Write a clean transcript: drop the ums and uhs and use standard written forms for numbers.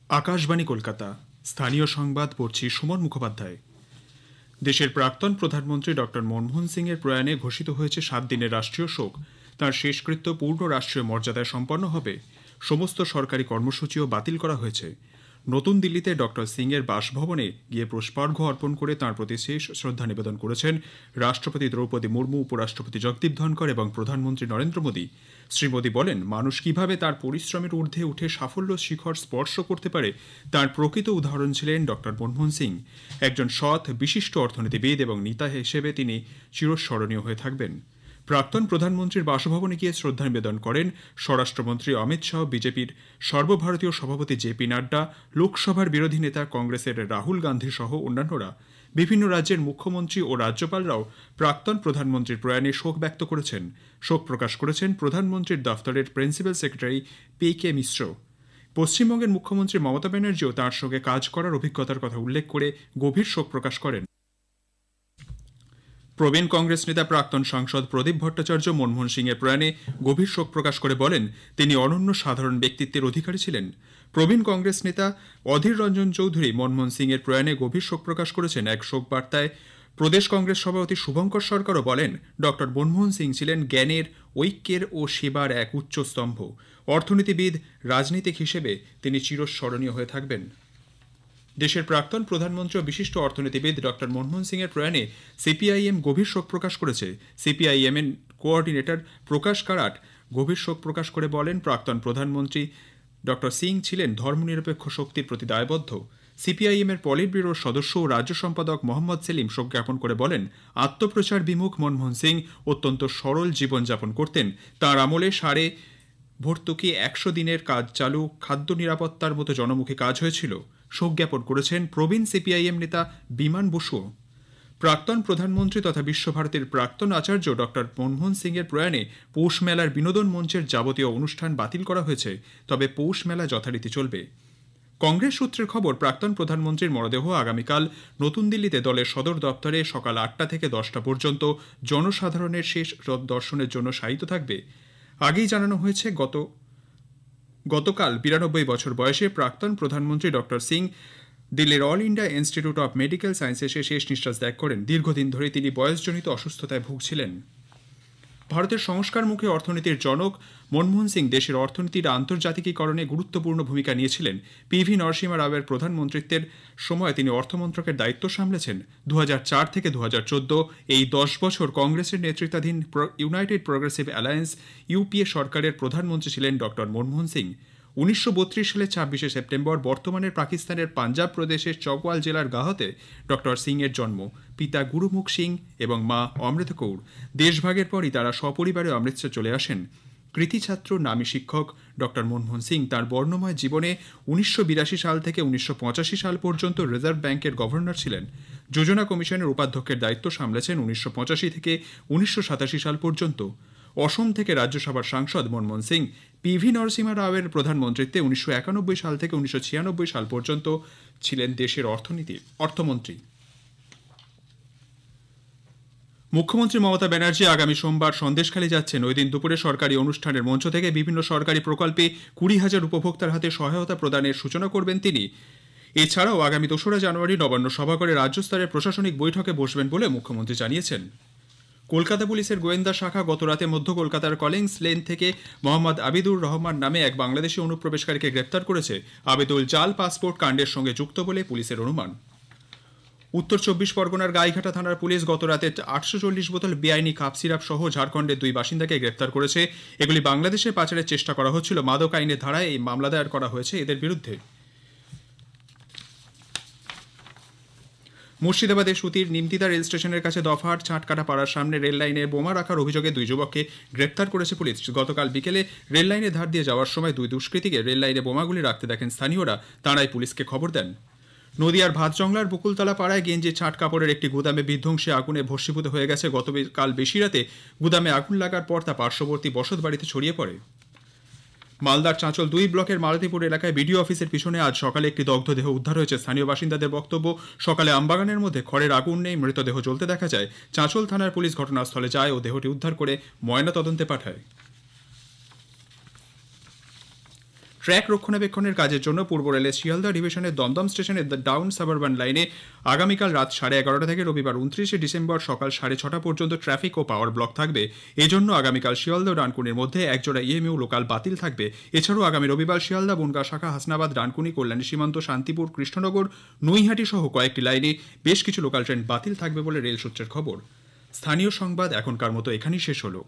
আকাশবাণী কলকাতা। স্থানীয় সংবাদ পড়ছি সুমন মুখোপাধ্যায়। দেশের প্রাক্তন প্রধানমন্ত্রী ডক্টর মনমোহন সিং এর প্রয়াণে ঘোষিত হয়েছে 7 দিনের রাষ্ট্রীয় শোক। তার শেষকৃত্য পূর্ণ রাষ্ট্রীয় মর্যাদায় সম্পন্ন হবে। সমস্ত সরকারি কর্মসূচিও বাতিল করা হয়েছে। নতুন দিল্লিতে ডক্টর সিং এর বাসভবনে গিয়ে পুষ্পার্ঘ্য অর্পণ করে তাঁর প্রতি শেষ শ্রদ্ধা নিবেদন করেছেন রাষ্ট্রপতি দ্রৌপদী মুর্মু, উপরাষ্ট্রপতি জগদীপ ধনখড় এবং প্রধানমন্ত্রী নরেন্দ্র মোদী। শ্রী মোদী বলেন, মানুষ কিভাবে তার পরিশ্রমের ঊর্ধ্বে উঠে সাফল্য শিখর স্পর্শ করতে পারে তার প্রকৃত উদাহরণ ছিলেন ডক্টর মনমোহন সিং। একজন সৎ, বিশিষ্ট অর্থনীতিবিদ এবং নেতা হিসেবে তিনি চিরস্মরণীয় হয়ে থাকবেন। প্রাক্তন প্রধানমন্ত্রীর বাসভবনে গিয়ে শ্রদ্ধা নিবেদন করেন স্বরাষ্ট্রমন্ত্রী অমিত শাহ, বিজেপির সর্বভারতীয় সভাপতি জেপি নাড্ডা, লোকসভার বিরোধী নেতা কংগ্রেসের রাহুল গান্ধী সহ অন্যান্যরা। বিভিন্ন রাজ্যের মুখ্যমন্ত্রী ও রাজ্যপালরাও প্রাক্তন প্রধানমন্ত্রীর প্রয়াণে শোক ব্যক্ত করেছেন। শোক প্রকাশ করেছেন প্রধানমন্ত্রীর দফতরের প্রিন্সিপাল সেক্রেটারি পি.কে. মিশ্র। পশ্চিমবঙ্গের মুখ্যমন্ত্রী মমতা ব্যানার্জিও তাঁর সঙ্গে কাজ করার অভিজ্ঞতার কথা উল্লেখ করে গভীর শোক প্রকাশ করেন। প্রবীণ কংগ্রেস নেতা প্রাক্তন সাংসদ প্রদীপ ভট্টাচার্য মনমোহন সিং এর প্রয়াণে গভীর শোক প্রকাশ করে বলেন, তিনি অনন্য সাধারণ ব্যক্তিত্বের অধিকারী ছিলেন। প্রবীণ কংগ্রেস নেতা অধীর রঞ্জন চৌধুরী মনমোহন সিং এর প্রয়াণে গভীর শোক প্রকাশ করেছেন। এক শোক বার্তায় প্রদেশ কংগ্রেস সভাপতি শুভঙ্কর সরকারও বলেন, ডক্টর মনমোহন সিং ছিলেন জ্ঞানের, ঐক্যের ও সেবার এক উচ্চ স্তম্ভ। অর্থনীতিবিদ, রাজনীতিক হিসেবে তিনি চিরস্মরণীয় হয়ে থাকবেন। দেশের প্রাক্তন প্রধানমন্ত্রী ও বিশিষ্ট অর্থনীতিবিদ ডক্টর মনমোহন সিং এর প্রয়াণে সিপিআইএম গভীর শোক প্রকাশ করেছে। সিপিআইএম এর কোঅর্ডিনেটর প্রকাশ কারাট গভীর শোক প্রকাশ করে বলেন, প্রাক্তন প্রধানমন্ত্রী ডক্টর সিং ছিলেন ধর্মনিরপেক্ষ শক্তির প্রতি দায়বদ্ধ। সিপিআইএম এর পলিট ব্যুরোর সদস্য ও রাজ্য সম্পাদক মোহাম্মদ সেলিম শোক জ্ঞাপন করে বলেন, আত্মপ্রচার বিমুখ মনমোহন সিং অত্যন্ত সরল জীবনযাপন করতেন। তাঁর আমলে সাড়ে ভর্তুকি 100 দিনের কাজ চালু, খাদ্য নিরাপত্তার মতো জনমুখী কাজ হয়েছিল। শোক জ্ঞাপন করেছেন প্রবীণ সিপিআইএম নেতা বিমান বসু। প্রাক্তন প্রধানমন্ত্রী তথা বিশ্বভারতীর প্রাক্তন আচার্য ডক্টর মনমোহন সিং এর প্রয়াণে পৌষ মেলার বিনোদন মঞ্চের যাবতীয় অনুষ্ঠান বাতিল করা হয়েছে। তবে পৌষ মেলা যথারীতি চলবে। কংগ্রেস সূত্রের খবর, প্রাক্তন প্রধানমন্ত্রীর মরদেহ আগামীকাল নতুন দিল্লিতে দলের সদর দপ্তরে সকাল 8টা থেকে 10টা পর্যন্ত জনসাধারণের শেষ দর্শনের জন্য শায়িত থাকবে। আগেই জানানো হয়েছে, গতকাল 92 বছর বয়সে প্রাক্তন প্রধানমন্ত্রী ডক্টর সিং দিল্লির all India institute of medical সায়েন্সে শেষ নিঃশ্বাস ত্যাগ করেন। দীর্ঘদিন ধরে তিনি বয়সজনিত অসুস্থতায় ভুগছিলেন। ভারতের সংস্কারমুখী অর্থনীতির জনক মনমোহন সিং দেশের অর্থনীতির আন্তর্জাতিকীকরণে গুরুত্বপূর্ণ ভূমিকা নিয়েছিলেন। পি.ভি. নরসিমহা রাওয়ের প্রধানমন্ত্রিত্বের সময় তিনি অর্থমন্ত্রকের দায়িত্ব সামলেছেন। 2004 থেকে 2014 এই 10 বছর কংগ্রেসের নেতৃত্বাধীন ইউনাইটেড প্রোগ্রেসিভ অ্যালায়েন্স ইউপিএ সরকারের প্রধানমন্ত্রী ছিলেন ডক্টর মনমোহন সিং। 1932 সালের 26শে সেপ্টেম্বর বর্তমানের পাকিস্তানের পাঞ্জাব প্রদেশের চকওয়াল জেলার গাহতে ডক্টর সিং এর জন্ম। পিতা গুরুমুখ সিং এবং মা অমৃত কৌর। দেশভাগের পরই তারা সপরিবারে অমৃতসর চলে আসেন। কৃতি ছাত্র, নামী শিক্ষক ডক্টর মনমোহন সিং তার বর্ণময় জীবনে 1982 সাল থেকে 1985 সাল পর্যন্ত রিজার্ভ ব্যাংকের গভর্নর ছিলেন। যোজনা কমিশনের উপাধ্যক্ষের দায়িত্ব সামলেছেন 1985 থেকে 1987 সাল পর্যন্ত। অসম থেকে রাজ্যসভার সাংসদ মনমোহন সিং পি.ভি. নরসিমহা রাওয়ের প্রধানমন্ত্রীত্বে 1991 সাল থেকে 1996 সাল পর্যন্ত ছিলেন দেশের অর্থমন্ত্রী। মুখ্যমন্ত্রী মমতা ব্যানার্জি আগামী সোমবার সন্দেশখালী যাচ্ছেন। ওই দিন দুপুরে সরকারি অনুষ্ঠানের মঞ্চ থেকে বিভিন্ন সরকারি প্রকল্পে 20,000 উপভোক্তার হাতে সহায়তা প্রদানের সূচনা করবেন তিনি। এছাড়াও আগামী 2রা জানুয়ারি নবান্ন সভাঘরে রাজ্য স্তরের প্রশাসনিক বৈঠকে বসবেন বলে মুখ্যমন্ত্রী জানিয়েছেন। কলকাতা পুলিশের গোয়েন্দা শাখা গতরাতে মধ্য কলকাতার কলিংস লেন থেকে মোহাম্মদ আবিদুর রহমান নামে এক বাংলাদেশি অনুপ্রবেশকারীকে গ্রেপ্তার করেছে। আবিদুল জাল পাসপোর্ট কাণ্ডের সঙ্গে যুক্ত বলে পুলিশের অনুমান। উত্তর 24 পরগনার গাইঘাটা থানার পুলিশ গতরাতে 840 বোতল বেআইনি কাপ সিরাপ সহ ঝাড়খণ্ডের 2 বাসিন্দাকে গ্রেপ্তার করেছে। এগুলি বাংলাদেশে পাচারের চেষ্টা করা হচ্ছিল। মাদক আইনের ধারায় এই মামলা দায়ের করা হয়েছে এদের বিরুদ্ধে। মুর্শিদাবাদের সুতির নিমতিদা রেল স্টেশনের কাছে দফার ছাঁটকাটা পাড়ার সামনে রেল লাইনে বোমা রাখার অভিযোগে 2 যুবককে গ্রেপ্তার করেছে পুলিশ। গতকাল বিকেলে রেল লাইনে ধার দিয়ে যাওয়ার সময় 2 দুষ্কৃতীকে রেল লাইনে বোমাগুলি রাখতে দেখেন স্থানীয়রা। তাঁরাই পুলিশকে খবর দেন। নদিয়ার ভাতজংলার বকুলতলা পাড়ায় গেঞ্জি ছাট কাপড়ের একটি গুদামে বিধ্বংসী আগুনে ভস্মীভূত হয়ে গেছে। গতকাল বেশি রাতে গুদামে আগুন লাগার পর তা পার্শ্ববর্তী বসত বাড়িতে ছড়িয়ে পড়ে। মালদার চাঁচল 2 ব্লকের মালতীপুর এলাকায় বিডিও অফিসের পিছনে আজ সকালে একটি দগ্ধ দেহ উদ্ধার হয়েছে। স্থানীয় বাসিন্দাদের বক্তব্য, সকালে আমবাগানের মধ্যে খড়ের আগুন নেই, মৃতদেহ জ্বলতে দেখা যায়। চাঁচল থানার পুলিশ ঘটনাস্থলে যায় ও দেহটি উদ্ধার করে ময়নাতদন্তে পাঠায়। ট্র্যাক রক্ষণাবেক্ষণের কাজের জন্য পূর্ব রেলের শিয়ালদা ডিভিশনের দমদম স্টেশনের ডাউন সাবারবান লাইনে আগামীকাল রাত 11:30 থেকে রবিবার 29শে ডিসেম্বর সকাল 6:30 পর্যন্ত ট্রাফিক ও পাওয়ার ব্লক থাকবে। এজন্য আগামীকাল শিয়ালদা ও ডানকুনির মধ্যে একজোড়া ইএমইউ লোকাল বাতিল থাকবে। এছাড়াও আগামী রবিবার শিয়ালদা বনগাঁ শাখা হাসনাবাদ ডানকুনি কল্যাণী সীমান্ত শান্তিপুর কৃষ্ণনগর নৈহাটি সহ কয়েকটি লাইনে বেশ কিছু লোকাল ট্রেন বাতিল থাকবে বলে রেল সূত্রের খবর। স্থানীয় সংবাদ এখনকার মতো এখানেই শেষ হলো।